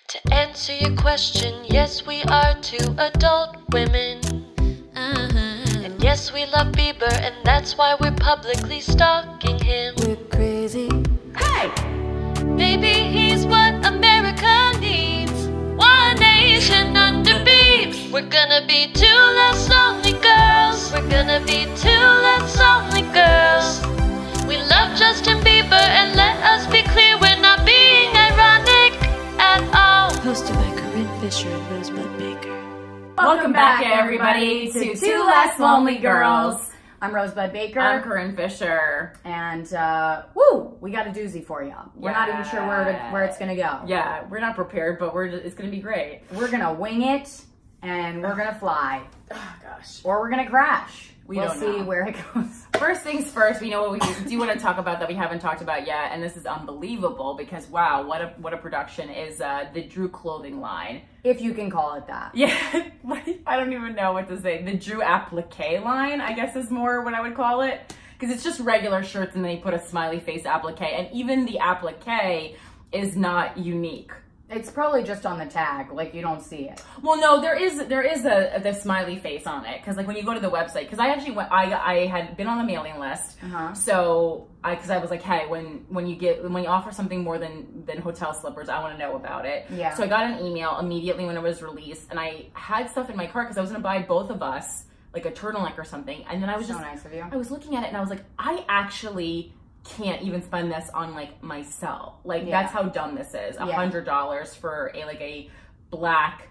To answer your question, yes, we are two adult women. And yes, we love Bieber, and that's why we're publicly stalking him. We're crazy. Hey! Maybe he's what America needs. One nation under Biebs. We're gonna be two less lonely girls. We're gonna be two less lonely girls. We love Justin Bieber, and let us be clear, we're not being ironic at all. Hosted by Corinne Fisher and Rosebud Baker. Welcome back, everybody, to Two Less Lonely Girls. I'm Rosebud Baker. I'm Corinne Fisher. And, woo, we got a doozy for you. We're not even sure where it's going to go. Yeah, we're not prepared, but it's going to be great. We're going to wing it, and we're going to fly. Oh, gosh. Or we're going to crash. We'll don't see know. where it goes. First things first, we know what we do want to talk about that we haven't talked about yet, and this is unbelievable because, wow, what a production is the Drew clothing line. If you can call it that. Yeah, I don't even know what to say. The Drew applique line, I guess, is more what I would call it. Because it's just regular shirts and then you put a smiley face applique. And even the applique is not unique. It's probably just on the tag, like you don't see it. Well, no, there is the smiley face on it. Because like when you go to the website, because I actually went, I had been on the mailing list. So because I was like, hey, when you offer something more than hotel slippers, I want to know about it. Yeah. So I got an email immediately when it was released, and I had stuff in my cart because I was gonna buy both of us like a turtleneck or something, and then I was so nice of you. I was looking at it and I was like, I actually can't even spend this on like myself. Like that's how dumb this is. $100 for a black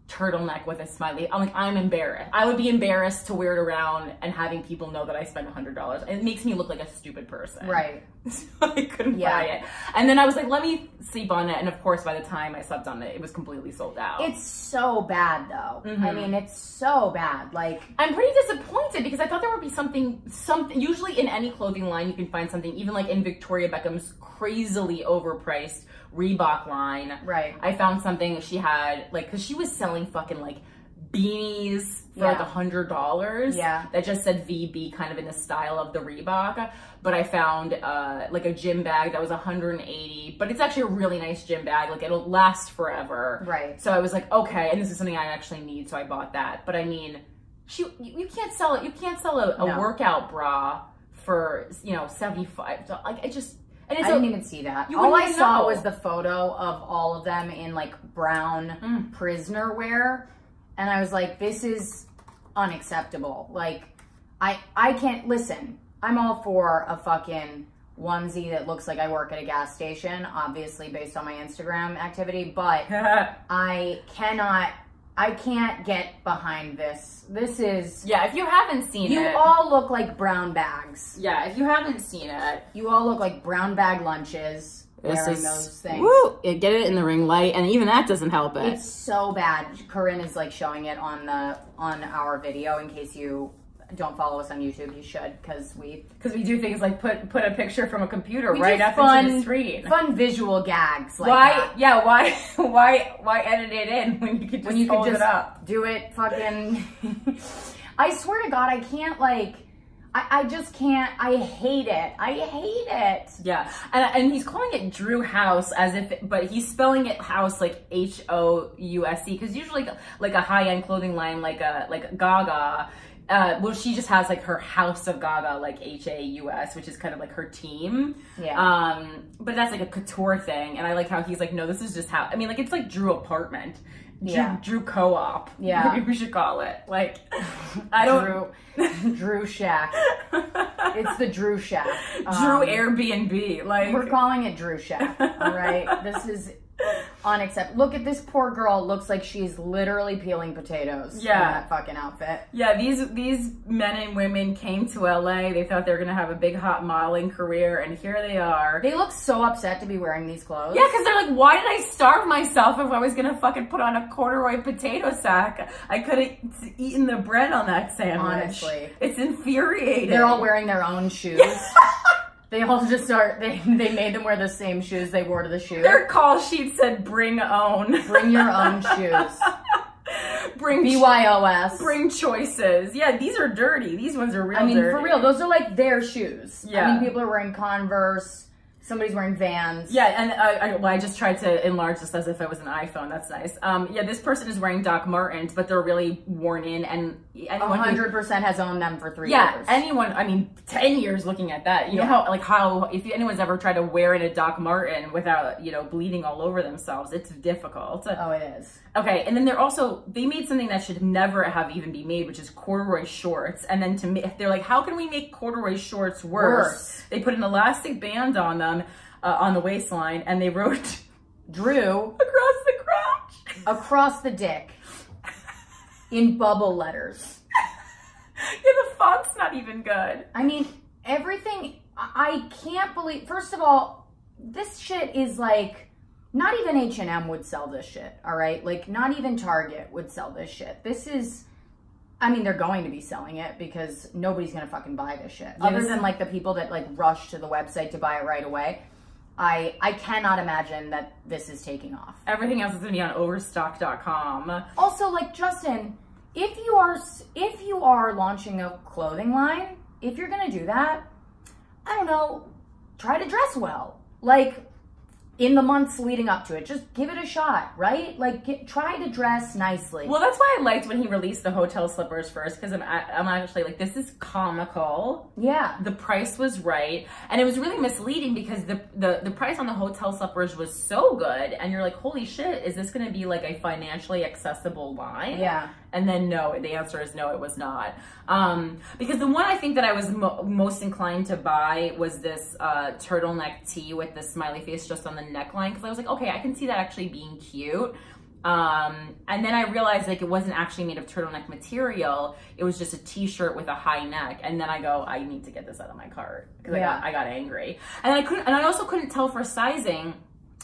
turtleneck with a smiley. I'm embarrassed. I would be embarrassed to wear it around and having people know that I spent $100. It makes me look like a stupid person. Right. So I couldn't buy it. And then I was like, let me sleep on it. And of course, by the time I slept on it, it was completely sold out. It's so bad though. I mean, it's so bad. Like, I'm pretty disappointed because I thought there would be something, usually in any clothing line, you can find something, even like in Victoria Beckham's crazily overpriced Reebok line. Right. I found something she had, like, cause she was selling fucking like beanies for like $100. Yeah. That just said VB kind of in the style of the Reebok. But I found like a gym bag that was $180, but it's actually a really nice gym bag. Like it'll last forever. Right. So I was like, okay, and this is something I actually need, so I bought that. But I mean, you can't sell it. You can't sell a workout bra for, you know, $75. Like it just. And I didn't even see that. All I saw was the photo of all of them in like brown prisoner wear. And I was like, this is unacceptable. Like, I can't, listen, I'm all for a fucking onesie that looks like I work at a gas station, obviously based on my Instagram activity, but I can't get behind this. This is... Yeah, if you haven't seen it... You all look like brown bags. Yeah, if you haven't seen it... You all look like brown bag lunches wearing those things. Woo! Get it in the ring light, and even that doesn't help it. It's so bad. Corinne is like showing it on our video. In case you don't follow us on YouTube, you should, because we do things like put a picture from a computer right up into the screen. Fun visual gags like why? that. Yeah, why edit it in when you could just hold it up? Do it fucking... I swear to God, I can't like... I just can't. I hate it. I hate it. Yeah, and he's calling it Drew House as if, but he's spelling it house like HOUSE, because usually like a high end clothing line like Gaga. Well, she just has like her House of Gaga, like HAUS, which is kind of like her team. Yeah. But that's like a couture thing, and I like how he's like, no, this is just how. I mean, like it's like Drew Apartment. Drew Co-op. Yeah. Maybe we should call it. Like, I don't... Drew Shack. It's the Drew Shack. Drew Airbnb. Like... We're calling it Drew Shack, all right? This is unacceptable. Look at this poor girl. Looks like she's literally peeling potatoes in that fucking outfit. Yeah, these men and women came to LA. They thought they were going to have a big hot modeling career, and here they are. They look so upset to be wearing these clothes. Yeah, because they're like, why did I starve myself if I was going to fucking put on a corduroy potato sack? I could have eaten the bread on that sandwich. Honestly. It's infuriating. They're all wearing their own shoes. They all just they made them wear the same shoes they wore to the shoot. Their call sheet said, bring own. Bring your own shoes. Bring BYOS. Bring choices. Yeah, these are dirty. These ones are real dirty. I mean, for real, those are like their shoes. Yeah. I mean, people are wearing Converse, Somebody's wearing Vans. Yeah, and I just tried to enlarge this as if it was an iPhone. That's nice. Yeah, this person is wearing Doc Martens, but they're really worn in, and anyone 100% has owned them for 3 years. Yeah, anyone, I mean, 10 years looking at that. You know how, if anyone's ever tried to wear in a Doc Marten without, bleeding all over themselves, it's difficult. Oh, it is. Okay, and then they made something that should never have even be made, which is corduroy shorts. And then they're like, how can we make corduroy shorts worse? They put an elastic band on them, on the waistline, and they wrote, Drew. Across the crotch. Across the dick. In bubble letters. Yeah, the font's not even good. I mean, everything, I can't believe, first of all, this shit is like, not even H&M would sell this shit, all right? Like, not even Target would sell this shit. This is, I mean, they're going to be selling it because nobody's going to fucking buy this shit. Yeah, other than, like, the people that, like, rush to the website to buy it right away. I cannot imagine that this is taking off. Everything else is going to be on overstock.com. Also, like, Justin, if you are launching a clothing line, if you're going to do that, I don't know, try to dress well. Like, in the months leading up to it, just give it a shot, right? Like, try to dress nicely. Well, that's why I liked when he released the hotel slippers first, because I'm actually like, this is comical. Yeah. The price was right, and it was really misleading because the price on the hotel slippers was so good, and you're like, holy shit, is this going to be like a financially accessible line? Yeah. And then no, the answer is no, it was not. Because the one I think that I was most inclined to buy was this turtleneck tee with the smiley face just on the neckline. Because I was like, okay, I can see that actually being cute. And then I realized like it wasn't actually made of turtleneck material. It was just a t-shirt with a high neck. And then I go, I need to get this out of my cart. Because I got angry. And I also couldn't tell for sizing.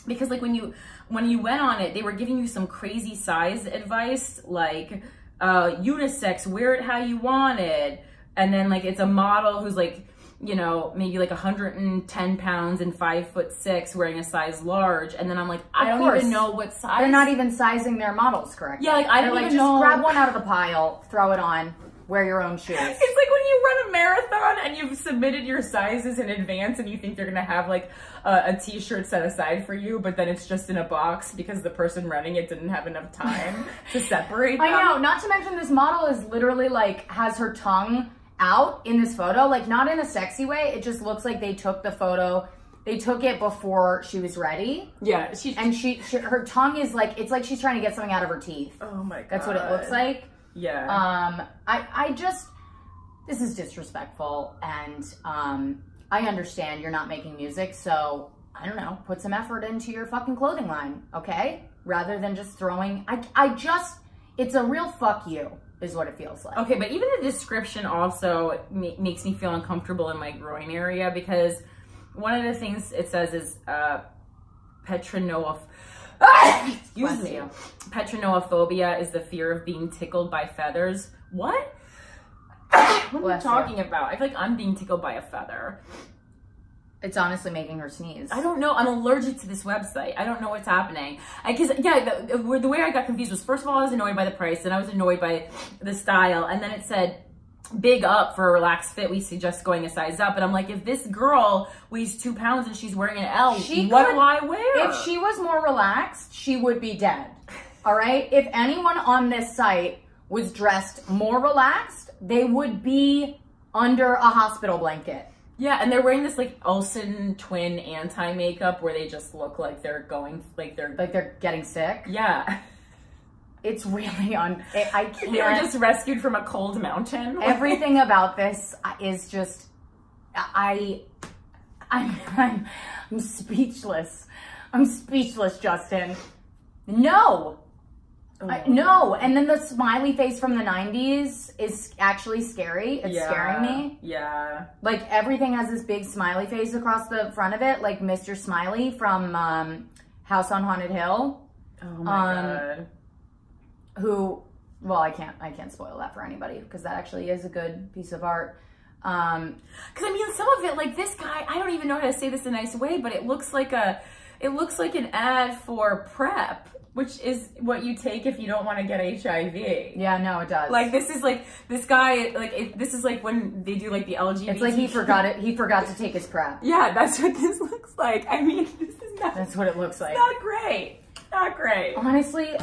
Because like when you went on it, they were giving you some crazy size advice, like unisex, wear it how you want it. And then like it's a model who's like, maybe like 110 pounds and 5'6", wearing a size large. And then I'm like, I don't even know what size. They're not even sizing their models correctly. Yeah, like I don't even know. Just grab one out of the pile, throw it on, wear your own shoes. It's like when you run a marathon and you've submitted your sizes in advance and you think they're gonna have like a t-shirt set aside for you, but then it's just in a box because the person running it didn't have enough time to separate them. I know, not to mention this model is literally like, has her tongue out in this photo, like not in a sexy way. It just looks like they took the photo, they took it before she was ready. Yeah. Her tongue is like, it's like she's trying to get something out of her teeth. Oh my God. That's what it looks like. Yeah. This is disrespectful, and I understand you're not making music, so I don't know, put some effort into your fucking clothing line, okay? Rather than just throwing, it's a real fuck you, is what it feels like. Okay, but even the description also makes me feel uncomfortable in my groin area, because one of the things it says is Petrinophobia is the fear of being tickled by feathers. What? What are you talking about? I feel like I'm being tickled by a feather. It's honestly making her sneeze. I don't know. I'm allergic to this website. I don't know what's happening. Because, yeah, the way I got confused was, first of all, I was annoyed by the price, and I was annoyed by the style, and then it said, big up for a relaxed fit, we suggest going a size up. And I'm like, if this girl weighs 2 pounds and she's wearing an L, what do I wear? If she was more relaxed, she would be dead. All right? If anyone on this site was dressed more relaxed, they would be under a hospital blanket. Yeah, and they're wearing this like Olsen twin anti-makeup where they just look like they're going, like they're getting sick. Yeah. It's really I can't. They were just rescued from a cold mountain. Everything about this is just, I'm speechless. I'm speechless, Justin. No. No, and then the smiley face from the 90s is actually scary. It's scaring me. Yeah. Like, everything has this big smiley face across the front of it, like Mr. Smiley from House on Haunted Hill. Oh my God. Who, well, I can't spoil that for anybody, because that actually is a good piece of art. Because I mean, some of it, like this guy, I don't even know how to say this in a nice way, but it looks like it looks like an ad for PrEP, which is what you take if you don't want to get HIV. Yeah, no, it does. Like, this is like, this guy, like, this is like when they do like the LGBT. It's like he forgot it. He forgot to take his PrEP. Yeah, that's what this looks like. I mean, this is not. That's what it looks like. Not great. Not great. Honestly,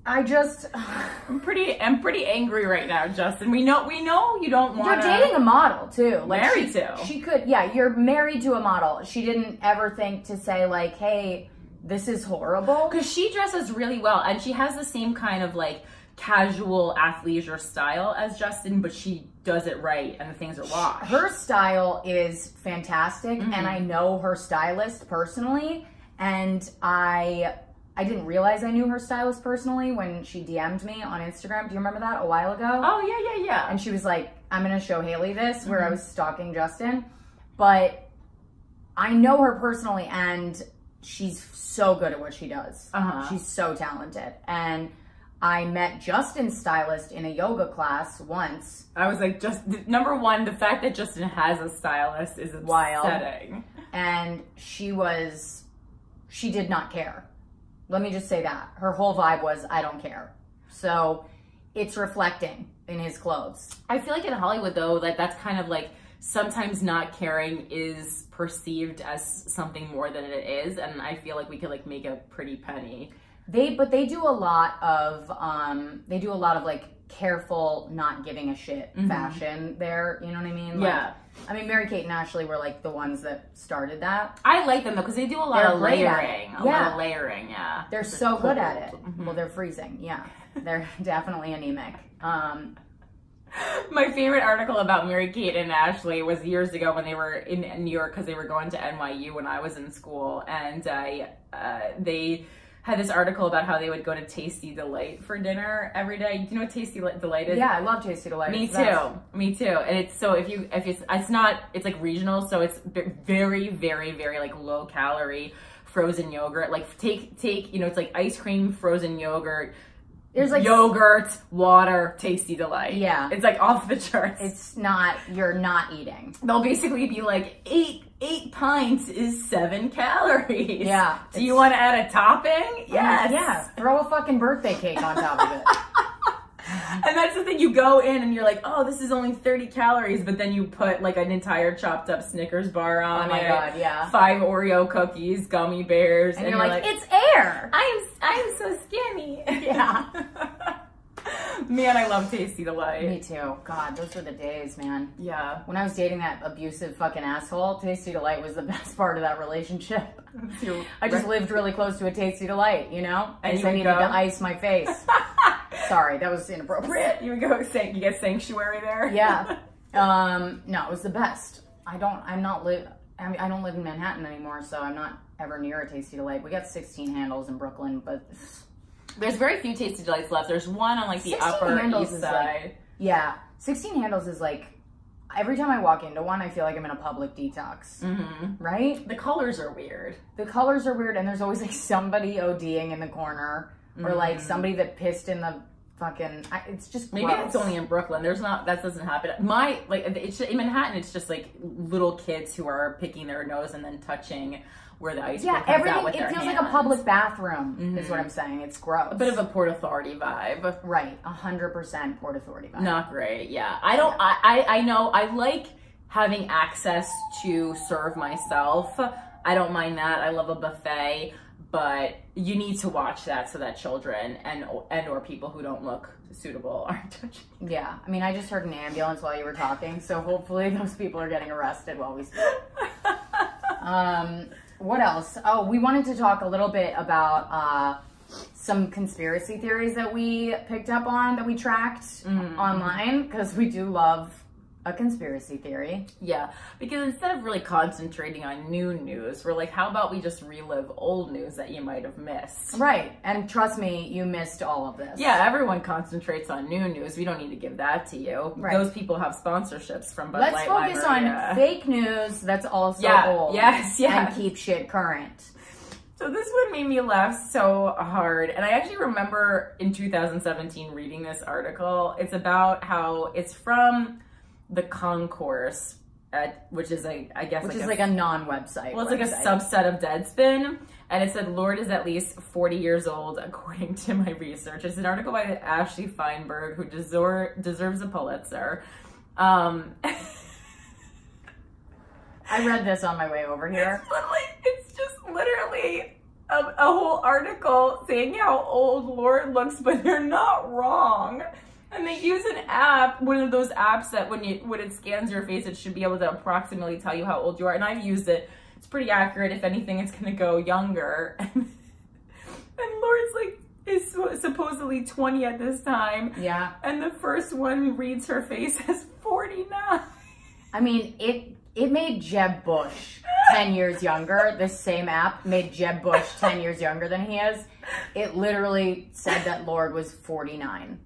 I'm pretty angry right now, Justin. We know you don't want. You're dating a model too. Like married to. She could, yeah. You're married to a model. She didn't ever think to say like, "Hey, this is horrible." Because she dresses really well, and she has the same kind of like casual athleisure style as Justin, but she does it right, and the things are washed. Her style is fantastic, and I know her stylist personally, and I didn't realize I knew her stylist personally when she DM'd me on Instagram. Do you remember that a while ago? Oh, yeah. And she was like, I'm going to show Haley this, where I was stalking Justin. But I know her personally, and she's so good at what she does. She's so talented. And I met Justin's stylist in a yoga class once. I was like, number one, the fact that Justin has a stylist is upsetting. And she did not care. Let me just say that. Her whole vibe was, I don't care. So it's reflecting in his clothes. I feel like in Hollywood, though, like that's kind of like sometimes not caring is perceived as something more than it is. And I feel like we could like make a pretty penny. But they do a lot of like careful, not giving a shit fashion there. You know what I mean? Like, yeah. I mean, Mary-Kate and Ashley were like the ones that started that. I like them though because they do a lot of layering. A lot of layering, yeah. They're so good at it. Well, they're freezing. Yeah, they're definitely anemic. My favorite article about Mary-Kate and Ashley was years ago when they were in New York because they were going to NYU when I was in school, and they had this article about how they would go to Tasty Delight for dinner every day. Do you know what Tasty Delight is? Yeah, I love Tasty Delight. Me too. And it's so it's like regional, so it's very, very, very like low calorie frozen yogurt. Like take it's like ice cream, frozen yogurt. There's like yogurt, water, Tasty Delight. Yeah. It's like off the charts. It's not, you're not eating. They'll basically be like, eight pints is 7 calories. Yeah. Do you want to add a topping? Yes. Yeah. Throw a fucking birthday cake on top of it. And that's the thing, you go in and you're like, oh, this is only 30 calories, but then you put like an entire chopped up Snickers bar on it. Oh my God, yeah. 5 Oreo cookies, gummy bears. And you're like, it's air. I'm so skinny. Yeah. Man, I love Tasty Delight. Me too. God, those were the days, man. Yeah. When I was dating that abusive fucking asshole, Tasty Delight was the best part of that relationship. I just lived really close to a Tasty Delight, you know? And I needed to ice my face. Sorry, that was inappropriate. You would go, you get sanctuary there? Yeah. No, it was the best. I don't live in Manhattan anymore, so I'm not ever near a Tasty Delight. We got 16 Handles in Brooklyn, but there's very few Tasty Delights left. There's one on like the Upper East Side. Like, yeah. 16 Handles is like, every time I walk into one, I feel like I'm in a public detox. Right? The colors are weird. The colors are weird, and there's always like somebody ODing in the corner, or like somebody that pissed in the fucking, it's just gross. Maybe it's only in Brooklyn. That doesn't happen. It's in Manhattan, it's just like little kids who are picking their nose and then touching where the ice cream comes out with their hands. It feels like a public bathroom, is what I'm saying. It's gross. A bit of a Port Authority vibe. Right, 100% Port Authority vibe. Not great, yeah. I know, I like having access to serve myself. I don't mind that. I love a buffet. But you need to watch that so that children and or people who don't look suitable aren't touching. Yeah, I mean, I just heard an ambulance while you were talking, so hopefully those people are getting arrested while we speak. What else? Oh, we wanted to talk a little bit about some conspiracy theories that we picked up on, that we tracked online, because we do love a conspiracy theory. Yeah, because instead of really concentrating on new news, we're like, how about we just relive old news that you might have missed? Right, and trust me, you missed all of this. Yeah, everyone concentrates on new news. We don't need to give that to you. Right. Those people have sponsorships from Bud Light. Let's focus on fake news that's also old. Yes, and keep shit current. So this one made me laugh so hard. And I actually remember in 2017 reading this article. It's about how it's from the concourse, which is like, I guess, which is like a non-website. Well, it's like a subset of Deadspin, and it said Lorde is at least 40 years old, according to my research. It's an article by Ashley Feinberg, who deserves a Pulitzer. I read this on my way over here. It's just literally a whole article saying how old Lorde looks, but they're not wrong. And they use an app, one of those apps that when it scans your face, it should be able to approximately tell you how old you are. And I've used it. It's pretty accurate. If anything, it's going to go younger. And Lorde's like, is supposedly 20 at this time. Yeah. And the first one reads her face as 49. I mean, it made Jeb Bush 10 years younger. This same app made Jeb Bush 10 years younger than he is. It literally said that Lorde was 49.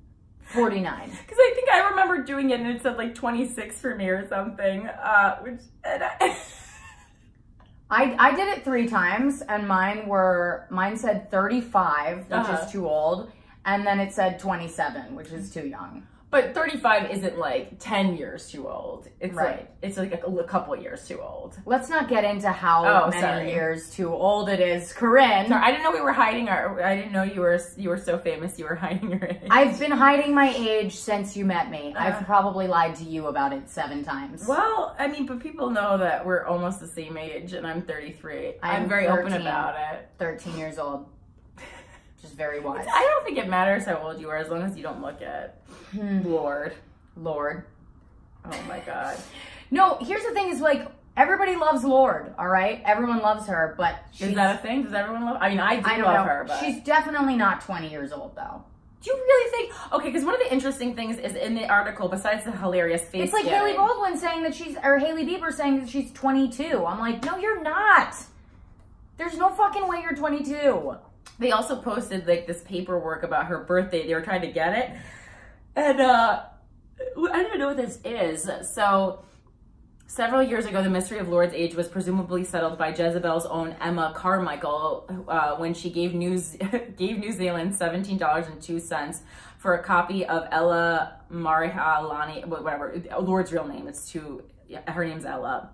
49. Because I think I remember doing it and it said like 26 for me or something. I did it 3 times and mine said 35, which is too old, and then it said 27, which is too young. But 35 isn't like 10 years too old. It's right. Like, it's like a couple years too old. Let's not get into how many years too old it is, Corinne. Sorry, I didn't know we were hiding I didn't know you were so famous you were hiding your age. I've been hiding my age since you met me. I've probably lied to you about it 7 times. Well, I mean, but people know that we're almost the same age and I'm 33. I'm very 13, open about it. 13 years old. Just very wise. I don't think it matters how old you are as long as you don't look it. Lorde. Oh my God. No, here's the thing is like, everybody loves Lorde, all right? Everyone loves her, but is that a thing? Does everyone love her? I mean, I do love her, but she's definitely not 20 years old though. Do you really think? Okay, because one of the interesting things is in the article, besides the hilarious face, it's like Haley Baldwin saying that Haley Bieber saying that she's 22. I'm like, no, you're not. There's no fucking way you're 22. They also posted like this paperwork about her birthday. They were trying to get it. And I don't even know what this is. So several years ago, the mystery of Lorde's age was presumably settled by Jezebel's own Emma Carmichael when she gave New Zealand $17.02 for a copy of Ella Marihalani, whatever, Lorde's real name. Her name's Ella.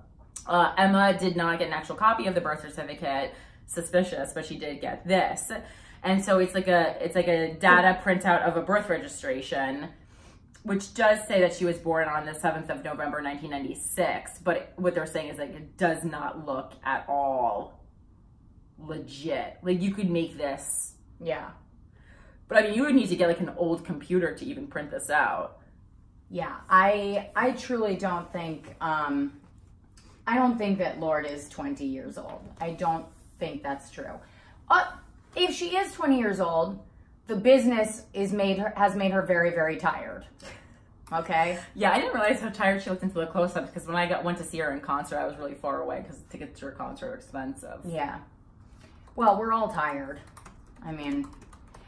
Emma did not get an actual copy of the birth certificate. Suspicious, but she did get this. And so it's like a data printout of a birth registration, which does say that she was born on the 7th of November, 1996. But what they're saying is like, it does not look at all legit. Like you could make this. Yeah. But I mean, you would need to get like an old computer to even print this out. Yeah. I truly don't think, I don't think that Lorde is 20 years old. I don't think that's true. If she is 20 years old, the business has made her very, very tired. Okay? Yeah, I didn't realize how tired she looked until the close-ups because when I went to see her in concert, I was really far away because tickets to her concert are expensive. Yeah. Well, we're all tired. I mean,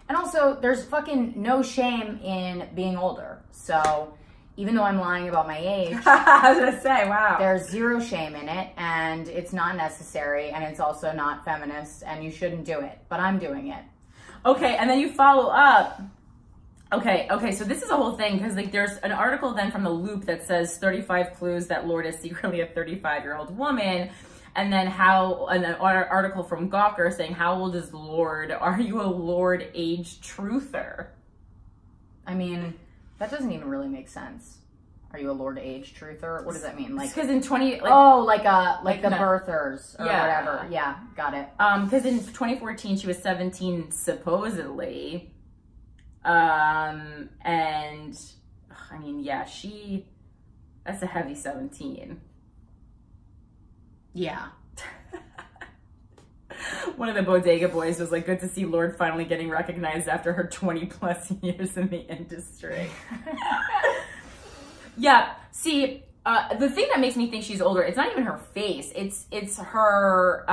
and also there's fucking no shame in being older. So even though I'm lying about my age, I was gonna say, wow. There's zero shame in it, and it's not necessary, and it's also not feminist, and you shouldn't do it. But I'm doing it. Okay, and then you follow up. Okay, so this is a whole thing, because like there's an article then from The Loop that says 35 clues that Lorde is secretly a 35-year-old woman, and then an article from Gawker saying, how old is Lorde? Are you a Lorde age truther? I mean, that doesn't even really make sense. Are you a Lorde age truther? What does that mean? Like, because in 20, like the birthers or whatever. Yeah, got it. Because in 2014 she was 17 supposedly, and I mean, yeah, that's a heavy 17. Yeah. One of the Bodega Boys was like, good to see Lorde finally getting recognized after her 20 plus years in the industry. Yeah, see, the thing that makes me think she's older, it's not even her face, it's her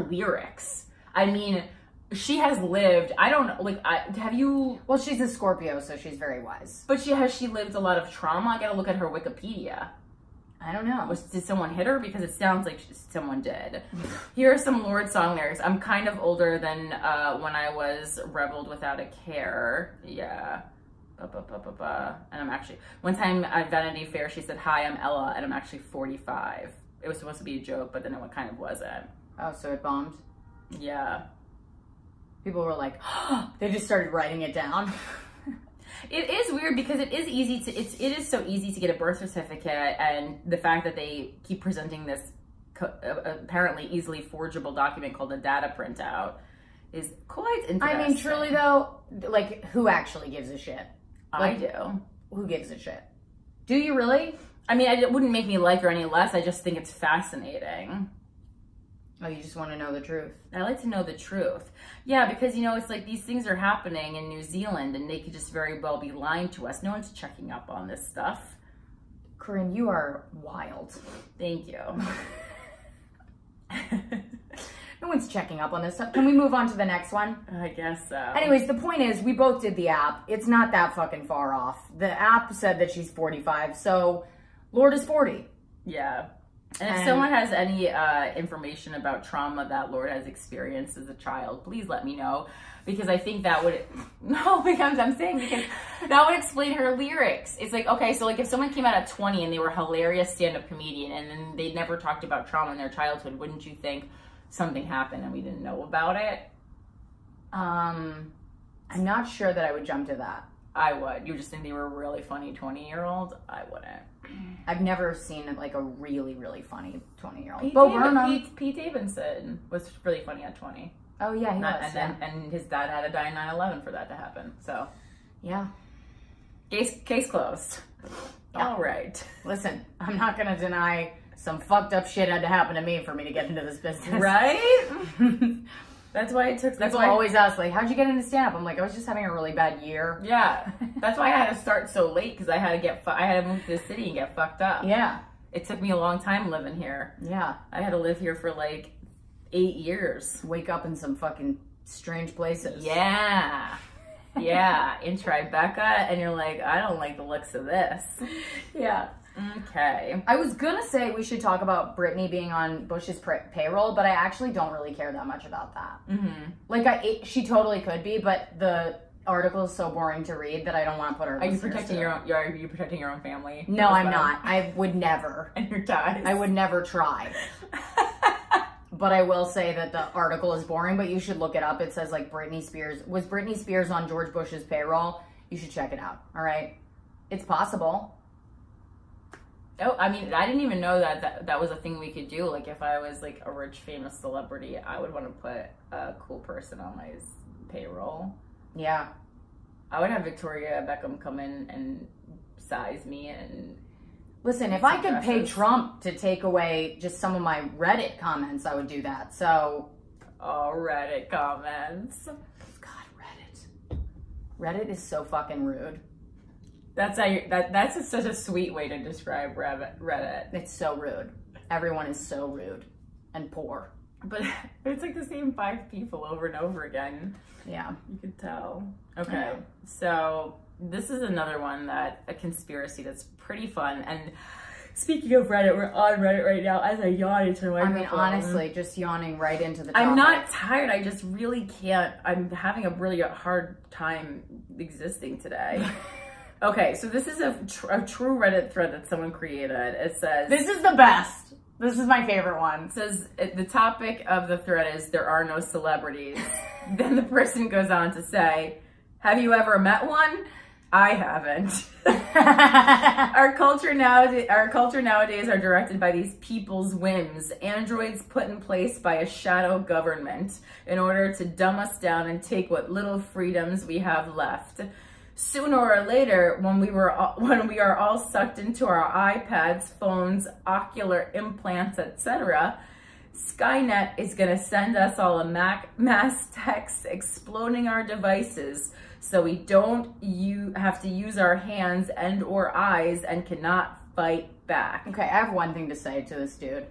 lyrics. I mean, she has lived, I don't know, like, have you... Well, she's a Scorpio, so she's very wise. But has she lived a lot of trauma? I gotta look at her Wikipedia. I don't know. Did someone hit her? Because it sounds like someone did. Here are some Lorde song lyrics. I'm kind of older than when I was reveled without a care. Yeah. And I'm actually, one time at Vanity Fair, she said, hi, I'm Ella, and I'm actually 45. It was supposed to be a joke, but then it kind of wasn't. Oh, so it bombed? Yeah. People were like, they just started writing it down. It is weird because it is easy to, it is so easy to get a birth certificate, and the fact that they keep presenting this apparently easily forgeable document called a data printout is quite interesting. I mean, truly though, like, who actually gives a shit? I Like, do. Who gives a shit? Do you really? I mean, it wouldn't make me like her any less. I just think it's fascinating. Oh, you just want to know the truth. I like to know the truth. Yeah, because, you know, it's like these things are happening in New Zealand and they could just very well be lying to us. No one's checking up on this stuff. Corinne, you are wild. Thank you. No one's checking up on this stuff. Can we move on to the next one? I guess so. Anyways, the point is, we both did the app. It's not that fucking far off. The app said that she's 45, so Lord is 40. Yeah. And if someone has any information about trauma that Lord has experienced as a child, please let me know. Because I think that would, because that would explain her lyrics. It's like, okay, so like if someone came out at 20 and they were a hilarious stand-up comedian and then they never talked about trauma in their childhood, wouldn't you think something happened and we didn't know about it? I'm not sure that I would jump to that. I would. You just think they were a really funny 20-year-old? I wouldn't. I've never seen like a really, really funny 20-year-old. Pete Davidson was really funny at 20. Oh yeah, he was. And his dad had to die in 9/11 for that to happen. So yeah, case closed. Yeah. All right. Listen, I'm not gonna deny some fucked up shit had to happen to me for me to get into this business. Right? That's why it took. That's People always ask, like, how'd you get into stand-up? I'm like, I was just having a really bad year. Yeah, that's why I had to start so late because I had to move to the city and get fucked up. Yeah, it took me a long time living here. Yeah, I had to live here for like 8 years. Wake up in some fucking strange places. Yeah, yeah, in Tribeca, and you're like, I don't like the looks of this. Yeah. Okay. I was gonna say we should talk about Britney being on Bush's payroll, but I actually don't really care that much about that. Mm-hmm. Like, she totally could be, but the article is so boring to read that I don't want to put her. Are you protecting your own? Are you protecting your own family? No, I'm not. I would never. And your ties. I would never try. But I will say that the article is boring. But you should look it up. It says like Britney Spears on George Bush's payroll. You should check it out. All right, it's possible. Oh, I mean, I didn't even know that was a thing we could do. Like, if I was, like, a rich, famous celebrity, I would want to put a cool person on my payroll. Yeah. I would have Victoria Beckham come in and size me and... Listen, if I could pay Trump to take away just some of my Reddit comments, I would do that, so... Oh, Reddit comments. God, Reddit. Reddit is so fucking rude. That's that's such a sweet way to describe Reddit. It's so rude. Everyone is so rude and poor. But it's like the same 5 people over and over again. Yeah. You could tell. Okay. So this is another one a conspiracy that's pretty fun. And speaking of Reddit, we're on Reddit right now as I yawn into my microphone. I mean, honestly, just yawning right into the topic. I'm not tired. I just really can't. I'm having a really hard time existing today. Okay, so this is a true Reddit thread that someone created. It says... This is the best. This is my favorite one. It says, the topic of the thread is, there are no celebrities. Then the person goes on to say, have you ever met one? I haven't. Our culture nowadays are directed by these people's whims, androids put in place by a shadow government in order to dumb us down and take what little freedoms we have left. Sooner or later, when we are all sucked into our iPads, phones, ocular implants, etc., Skynet is going to send us all a mass text exploding our devices so we don't have to use our hands and or eyes and cannot fight back. Okay, I have one thing to say to this dude.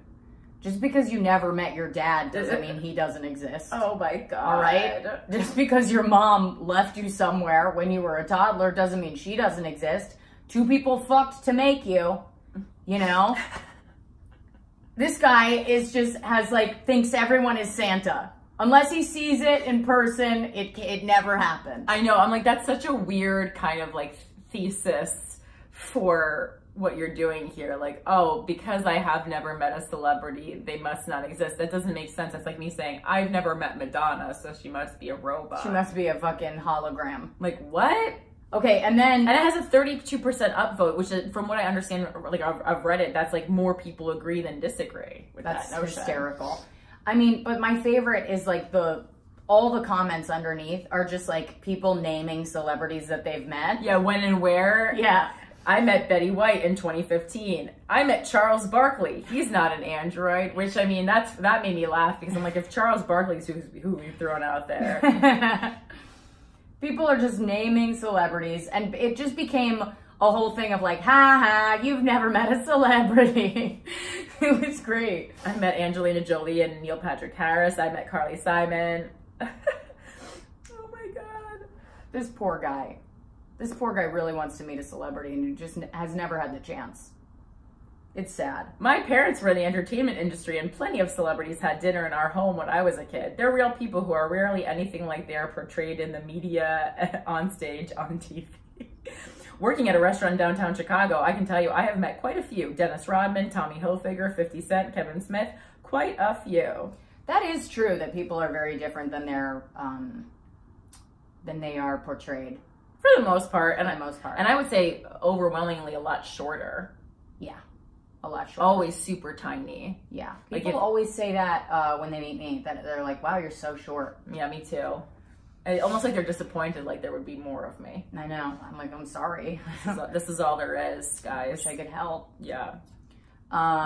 Just because you never met your dad doesn't mean he doesn't exist. Oh my God. All right? Just because your mom left you somewhere when you were a toddler doesn't mean she doesn't exist. 2 people fucked to make you, you know? This guy thinks everyone is Santa. Unless he sees it in person, it never happened. I know. I'm like, that's such a weird kind of like thesis for what you're doing here. Like, oh, because I have never met a celebrity, they must not exist. That doesn't make sense. That's like me saying, I've never met Madonna, so she must be a robot. She must be a fucking hologram. Like, what? Okay, and then... And it has a 32% upvote, which is, from what I understand, like I've read it, that's like more people agree than disagree with that notion. That's hysterical. I mean, but my favorite is like all the comments underneath are just like people naming celebrities that they've met. Yeah, when and where. Yeah. I met Betty White in 2015. I met Charles Barkley. He's not an android, which, I mean, that made me laugh because I'm like, if Charles Barkley's who we've thrown out there. People are just naming celebrities, and it just became a whole thing of like, ha ha, you've never met a celebrity. It was great. I met Angelina Jolie and Neil Patrick Harris. I met Carly Simon. Oh my God. This poor guy. This poor guy really wants to meet a celebrity and just has never had the chance. It's sad. My parents were in the entertainment industry and plenty of celebrities had dinner in our home when I was a kid. They're real people who are rarely anything like they are portrayed in the media, on stage, on TV. Working at a restaurant in downtown Chicago, I can tell you I have met quite a few. Dennis Rodman, Tommy Hilfiger, 50 Cent, Kevin Smith, quite a few. That is true that people are very different than they are portrayed. For the most part. And I would say overwhelmingly a lot shorter. Yeah. A lot shorter. Always super tiny. Yeah. People always say that when they meet me, that they're like, wow, you're so short. Yeah, me too. Almost like they're disappointed, like there would be more of me. I know. I'm like, I'm sorry. This is all there is, guys. Wish I could help. Yeah.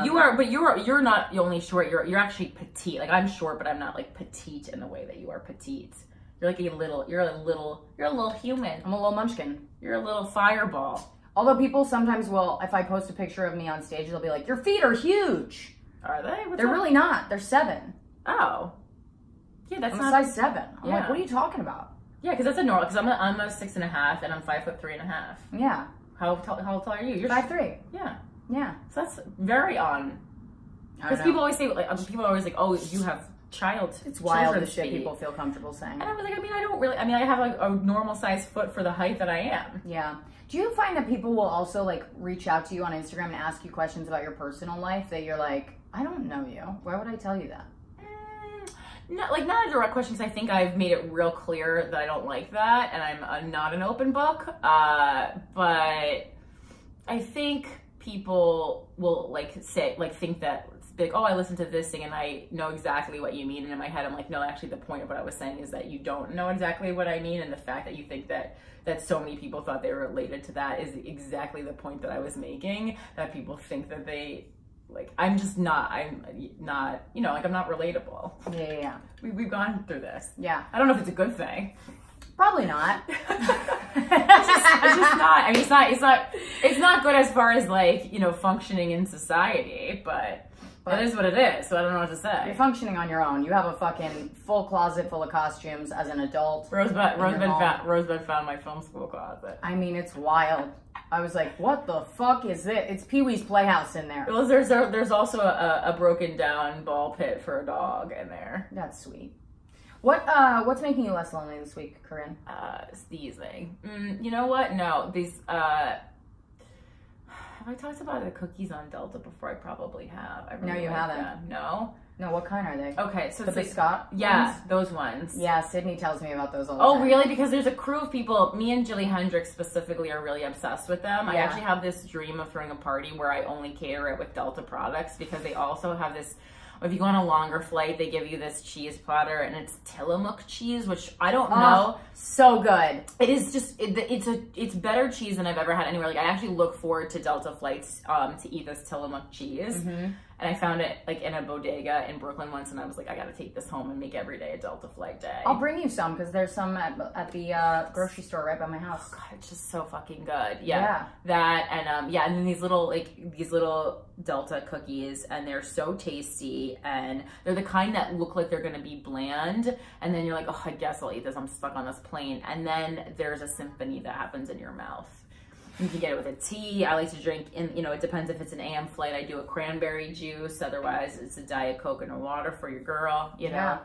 You're not only short, you're actually petite. Like I'm short, but I'm not like petite in the way that you are petite. You're like you're a little human. I'm a little munchkin. You're a little fireball. Although people sometimes will, if I post a picture of me on stage, they'll be like, your feet are huge. Are they? They're really not. They're 7. Oh. Yeah, that's I'm not... a size 7. I'm like, what are you talking about? Yeah, because that's a normal, because I'm a 6.5 and I'm 5'3.5". Yeah. How tall are you? You're 5'3". Yeah. Yeah. So that's very on. Because people always say, like, oh, you have it's wild the shit people feel comfortable saying. And I was like, I have like a normal sized foot for the height that I am. Yeah. Do you find that people will also like reach out to you on Instagram and ask you questions about your personal life that you're like, I don't know you. Why would I tell you that? No, like not a direct question because I think I've made it real clear that I don't like that and I'm not an open book. But I think people will think that, like, oh, I listened to this thing and I know exactly what you mean. And in my head, I'm like, no, actually the point of what I was saying is that you don't know exactly what I mean. And the fact that you think that so many people thought they were related to that is exactly the point that I was making, that people think that they, like, I'm not, you know, like I'm not relatable. Yeah. We've gone through this. Yeah. I don't know if it's a good thing. Probably not. It's just not. I mean, it's not good as far as like, you know, functioning in society, but it is what it is, so I don't know what to say. You're functioning on your own. You have a fucking full closet full of costumes as an adult. Rosebud found my film school closet. I mean, it's wild. I was like, what the fuck is it? It's Pee-wee's Playhouse in there. Well, there's also a broken down ball pit for a dog in there. That's sweet. What's making you less lonely this week, Corinne? Sneezing. You know what? No, these have I talked about the cookies on Delta before? I probably have. I really no, you haven't. Them. No? No, what kind are they? Okay, so the biscuit? Yeah, ones? those ones. Yeah, Sydney tells me about those all the time. Oh, really? Because there's a crew of people, me and Jilly Hendricks specifically are really obsessed with them. Yeah. I actually have this dream of throwing a party where I only cater it with Delta products because they also have this, if you go on a longer flight, they give you this cheese platter and it's Tillamook cheese, which I don't know. So good. It is just, it's better cheese than I've ever had anywhere. Like I actually look forward to Delta flights to eat this Tillamook cheese. Mm-hmm. And I found it like in a bodega in Brooklyn once and I was like, I gotta take this home and make every day a Delta flight day. I'll bring you some because there's some at the grocery store right by my house. Oh God, it's just so fucking good. Yeah. That and and then these little Delta cookies and they're so tasty and they're the kind that look like they're gonna be bland and then you're like, oh, I guess I'll eat this. I'm stuck on this plane. And then there's a symphony that happens in your mouth. You can get it with a tea. I like to drink, it depends if it's an AM flight. I do a cranberry juice. Otherwise, it's a Diet Coke and a water for your girl, you know.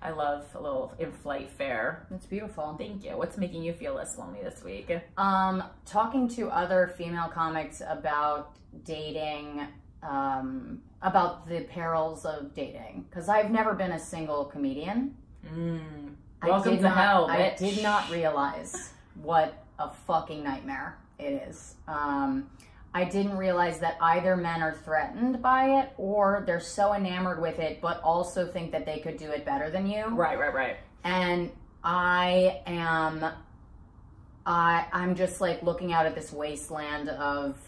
I love a little in-flight fare. It's beautiful. Thank you. What's making you feel less lonely this week? Talking to other female comics about dating, about the perils of dating. Because I've never been a single comedian. Welcome to hell, bitch. I did not realize what a fucking nightmare it is. I didn't realize that either men are threatened by it or they're so enamored with it, but also think that they could do it better than you. Right. And I'm just like looking out at this wasteland of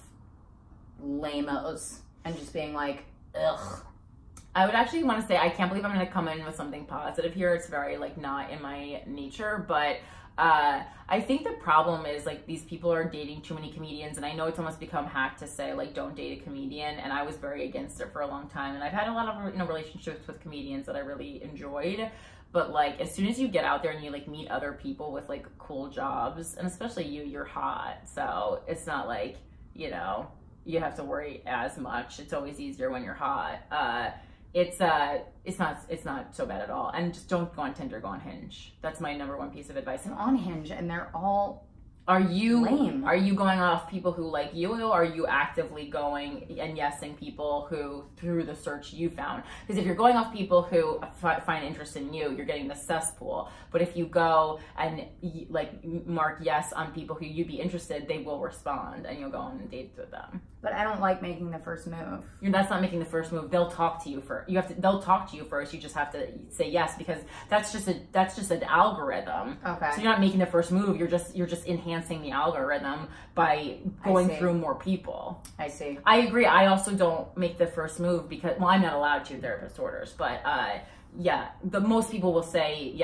lamos and just being like, ugh. I would actually want to say, I can't believe I'm going to come in with something positive here. It's very like not in my nature, but I think the problem is like these people are dating too many comedians, and I know it's almost become hack to say like don't date a comedian, and I was very against it for a long time, and I've had a lot of relationships with comedians that I really enjoyed, but like as soon as you get out there and you like meet other people with like cool jobs, and especially you're hot, so it's not like you have to worry as much. It's always easier when you're hot. It's not so bad at all. And just don't go on Tinder, go on Hinge. That's my #1 piece of advice. I'm on Hinge and they're all lame. Are you going off people who like you, or are you actively going and yesing people who through the search you found? Because if you're going off people who find interest in you, you're getting the cesspool. But if you go and like mark yes on people who you'd be interested, they will respond and you'll go on dates with them. But I don't like making the first move. That's not making the first move. They'll talk to you first. They'll talk to you first. You just have to say yes, because that's just an algorithm. Okay. So you're not making the first move. You're just enhancing the algorithm by going through more people. I see. I agree. I also don't make the first move because, well, I'm not allowed to, therapist orders, but yeah, most people will say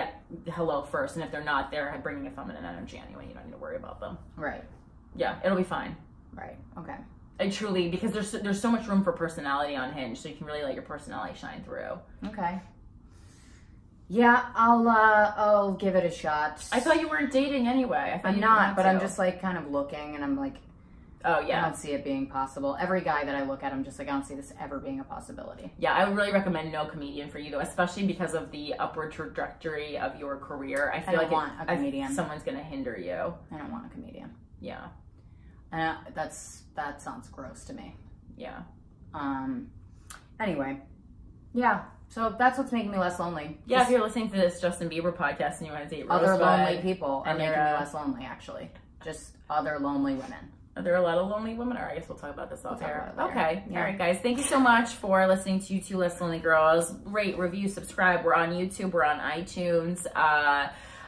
hello first, and if they're not, they're bringing a feminine energy anyway. You don't need to worry about them. Right. Yeah, it'll be fine. Right. Okay. I truly, because there's so much room for personality on Hinge, so you can really let your personality shine through. Okay. Yeah, I'll give it a shot. I thought you weren't dating anyway. I'm not, but I'm just like kind of looking, and I'm like, oh yeah, I don't see it being possible. Every guy that I look at, I'm just like, I don't see this ever being a possibility. Yeah, I would really recommend no comedian for you though, especially because of the upward trajectory of your career. I feel like want a comedian. Someone's gonna hinder you. I don't want a comedian. Yeah. That sounds gross to me. Yeah. Anyway, yeah. So that's what's making me less lonely. Yeah, if you're listening to this Justin Bieber podcast and you want to date other lonely people are and making me less lonely, actually. Just other lonely women. Are there a lot of lonely women? Or I guess we'll talk about this off air. Okay. Yeah. All right, guys. Thank you so much for listening to Two Less Lonely Girls. Rate, review, subscribe. We're on YouTube. We're on iTunes.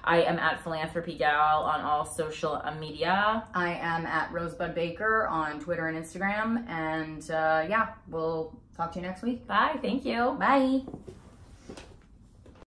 I am at Philanthropy Gal on all social media. I am at Rosebud Baker on Twitter and Instagram. And yeah, we'll talk to you next week. Bye. Thank you. Bye.